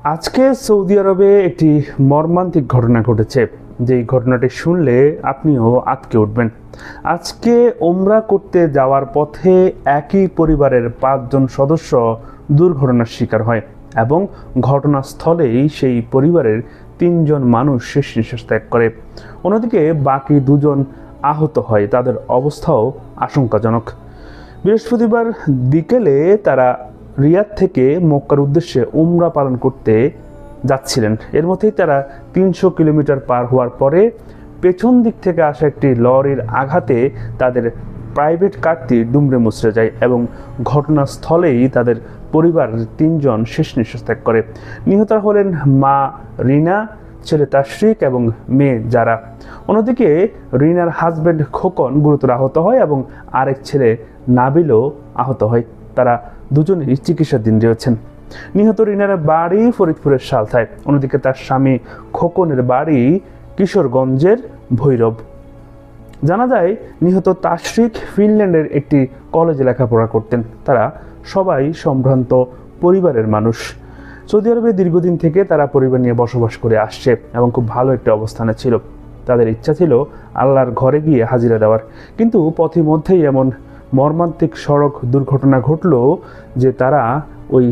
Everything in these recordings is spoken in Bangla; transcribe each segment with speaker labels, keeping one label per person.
Speaker 1: আজকে সৌদি আরবে একটি মর্মান্তিক ঘটনা ঘটেছে, যেই ঘটনাটি শুনলে আপনিও আঁতকে উঠবেন। আজকে ওমরা করতে যাওয়ার পথে একই পরিবারের 5 জন সদস্য দুর্ঘটনার শিকার হয় এবং ঘটনাস্থলেই সেই পরিবারের 3 জন মানুষ শেষ নিঃশ্বাস ত্যাগ করে। অন্যদিকে বাকি 2 জন আহত হয়, তাদের অবস্থাও আশঙ্কাজনক। বৃহস্পতিবার বিকেলে তারা রিয়াদ থেকে মক্কার উদ্দেশ্যে উমরা পালন করতে যাচ্ছিলেন। এর মধ্যেই তারা 300 কিলোমিটার পার হওয়ার পরে পেছন দিক থেকে আসা একটি লরির আঘাতে তাদের প্রাইভেট কারটি দুমড়ে মুচড়ে যায় এবং ঘটনাস্থলেই তাদের পরিবারের 3 জন শেষ নিঃশ্বাস ত্যাগ করে। নিহত হলেন মা রিনা, ছেলে তাশরিক এবং মেয়ে যারা। অন্যদিকে রিনার হাজব্যান্ড খোকন গুরুতর আহত হয় এবং আরেক ছেলে নাবিলও আহত হয়। তারা দুজনেই চিকিৎসাধীন রয়েছেন। নিহত রিনার বাড়ি ফরিদপুরের সালথায়, অন্যদিকে তার স্বামী খোকনের বাড়ি কিশোরগঞ্জের ভৈরব। জানা যায় নিহত তাশরিক ফিনল্যান্ডের একটি কলেজে লেখাপড়া করতেন। তারা সবাই সম্ভ্রান্ত পরিবারের মানুষ। সৌদি আরবে দীর্ঘদিন থেকে তারা পরিবার নিয়ে বসবাস করে আসছে এবং খুব ভালো একটা অবস্থানে ছিল। তাদের ইচ্ছা ছিল আল্লাহর ঘরে গিয়ে হাজিরা দেওয়ার, কিন্তু পথিমধ্যেই এমন মর্মান্তিক সড়ক দুর্ঘটনা ঘটল যে তারা ওই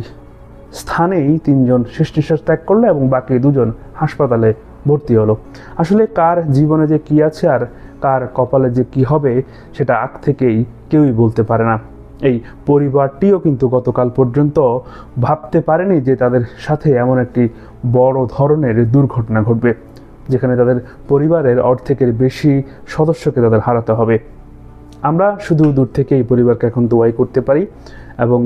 Speaker 1: স্থানেই 3 জন শেষ নিঃশ্বাস ত্যাগ করলো এবং বাকি 2 জন হাসপাতালে ভর্তি হলো। আসলে কার জীবনে যে কী আছে আর কার কপালে যে কী হবে সেটা আগ থেকেই কেউই বলতে পারে না। এই পরিবারটিও কিন্তু গতকাল পর্যন্ত ভাবতে পারেনি যে তাদের সাথে এমন একটি বড় ধরনের দুর্ঘটনা ঘটবে, যেখানে তাদের পরিবারের অর্ধেকের বেশি সদস্যকে তাদের হারাতে হবে। আমরা শুধু দূর থেকে এই পরিবারকে এখন দোয়াই করতে পারি এবং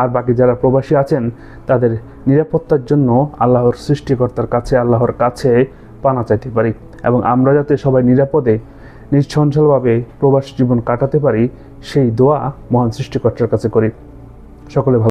Speaker 1: আর বাকি যারা প্রবাসী আছেন তাদের নিরাপত্তার জন্য আল্লাহর সৃষ্টিকর্তার কাছে, আল্লাহর কাছে পানা চাইতে পারি এবং আমরা যাতে সবাই নিরাপদে নিশ্চঞ্চলভাবে প্রবাস জীবন কাটাতে পারি সেই দোয়া মহান সৃষ্টিকর্তার কাছে করি। সকলে ভালো।